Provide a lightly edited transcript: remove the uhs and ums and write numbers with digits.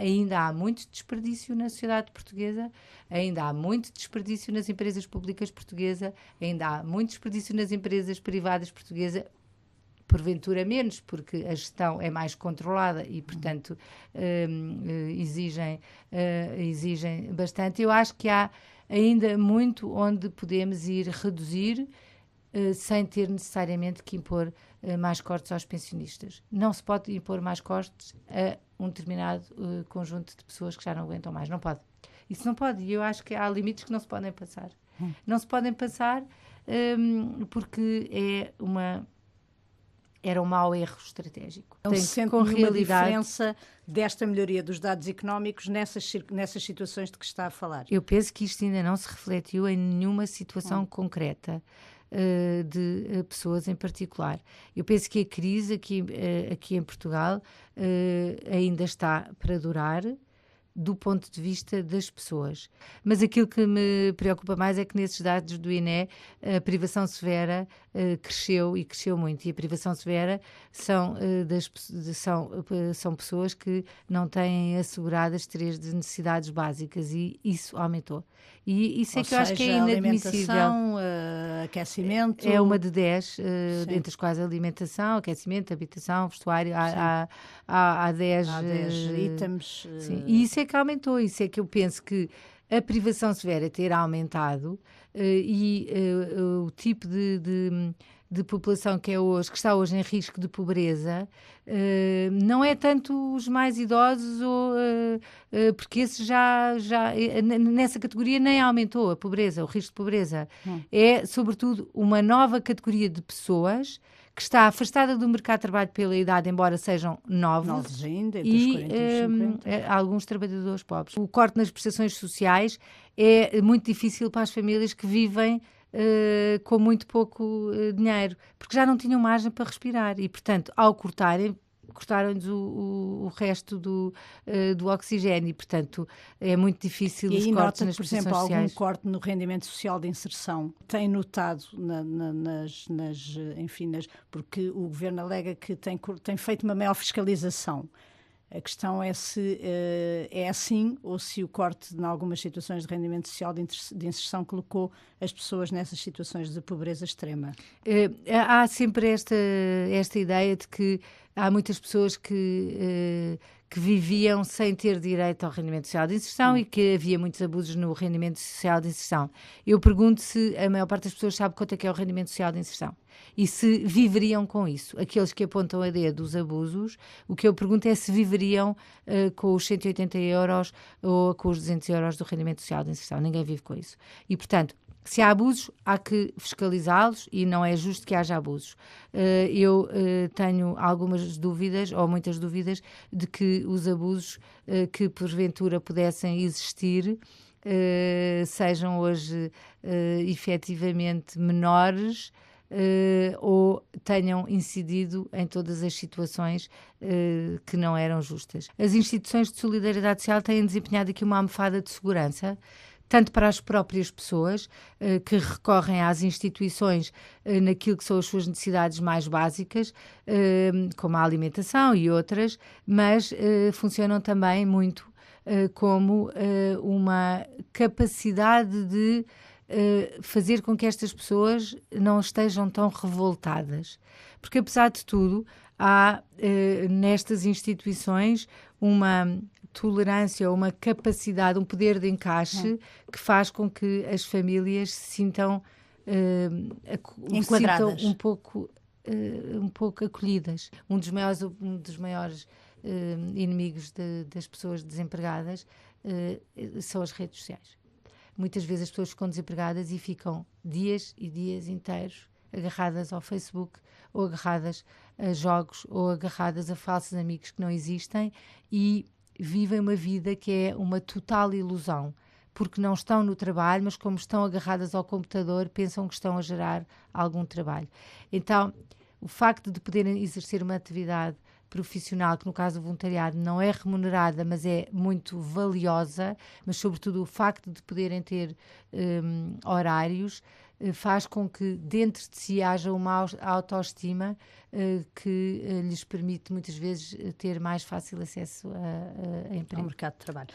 ainda há muito desperdício na sociedade portuguesa, ainda há muito desperdício nas empresas públicas portuguesas, ainda há muito desperdício nas empresas privadas portuguesas, porventura menos, porque a gestão é mais controlada e, portanto, exigem bastante. Eu acho que há ainda muito onde podemos ir reduzir, sem ter necessariamente que impor mais cortes aos pensionistas. Não se pode impor mais cortes a um determinado conjunto de pessoas que já não aguentam mais. Não pode. Isso não pode. E eu acho que há limites que não se podem passar. Não se podem passar porque era um mau erro estratégico. Não se sente nenhuma diferença desta melhoria dos dados económicos nessas situações de que está a falar? Eu penso que isto ainda não se refletiu em nenhuma situação concreta de pessoas em particular. Eu penso que a crise aqui em Portugal ainda está para durar, do ponto de vista das pessoas. Mas aquilo que me preocupa mais é que nesses dados do INE a privação severa cresceu e cresceu muito. E a privação severa são pessoas que não têm asseguradas 3 necessidades básicas e isso aumentou. E isso é que eu acho que é inadmissível. Alimentação, aquecimento... É uma de 10, entre as quais alimentação, aquecimento, habitação, vestuário, há 10... Há 10 itens. Sim, e isso é que aumentou, isso é que eu penso que a privação severa ter aumentado o tipo de população que está hoje em risco de pobreza, não é tanto os mais idosos, porque esse já nessa categoria nem aumentou a pobreza, o risco de pobreza. É, sobretudo, uma nova categoria de pessoas que está afastada do mercado de trabalho pela idade, embora sejam novos ainda, entre os 40 e os 50. Alguns trabalhadores pobres. O corte nas prestações sociais é muito difícil para as famílias que vivem com muito pouco dinheiro, porque já não tinham margem para respirar e, portanto, ao cortaram-lhes o resto do oxigênio e, portanto, é muito difícil os cortes nas prestações sociais. Por exemplo, algum corte no rendimento social de inserção tem notado porque o Governo alega que tem feito uma maior fiscalização. A questão é se é assim ou se o corte em algumas situações de rendimento social de inserção colocou as pessoas nessas situações de pobreza extrema. Há sempre esta ideia de que há muitas pessoas que viviam sem ter direito ao rendimento social de inserção e que havia muitos abusos no rendimento social de inserção. Eu pergunto se a maior parte das pessoas sabe quanto é que é o rendimento social de inserção e se viveriam com isso. Aqueles que apontam a dedo dos abusos, o que eu pergunto é se viveriam com os 180 euros ou com os 200 euros do rendimento social de inserção. Ninguém vive com isso. E, portanto, se há abusos, há que fiscalizá-los e não é justo que haja abusos. Eu tenho algumas dúvidas, ou muitas dúvidas, de que os abusos que porventura pudessem existir sejam hoje efetivamente menores ou tenham incidido em todas as situações que não eram justas. As instituições de solidariedade social têm desempenhado aqui uma almofada de segurança, tanto para as próprias pessoas que recorrem às instituições naquilo que são as suas necessidades mais básicas, como a alimentação e outras, mas funcionam também muito como uma capacidade de fazer com que estas pessoas não estejam tão revoltadas. Porque, apesar de tudo, há nestas instituições uma tolerância, uma capacidade, um poder de encaixe que faz com que as famílias se sintam enquadradas, um pouco acolhidas. Um dos maiores inimigos das pessoas desempregadas são as redes sociais. Muitas vezes as pessoas ficam desempregadas e ficam dias e dias inteiros agarradas ao Facebook, ou agarradas a jogos, ou agarradas a falsos amigos que não existem e vivem uma vida que é uma total ilusão, porque não estão no trabalho, mas como estão agarradas ao computador, pensam que estão a gerar algum trabalho. Então, o facto de poderem exercer uma atividade profissional, que no caso do voluntariado não é remunerada, mas é muito valiosa, mas sobretudo o facto de poderem ter horários, faz com que dentro de si haja uma autoestima que lhes permite muitas vezes ter mais fácil acesso a emprego. Ao mercado de trabalho.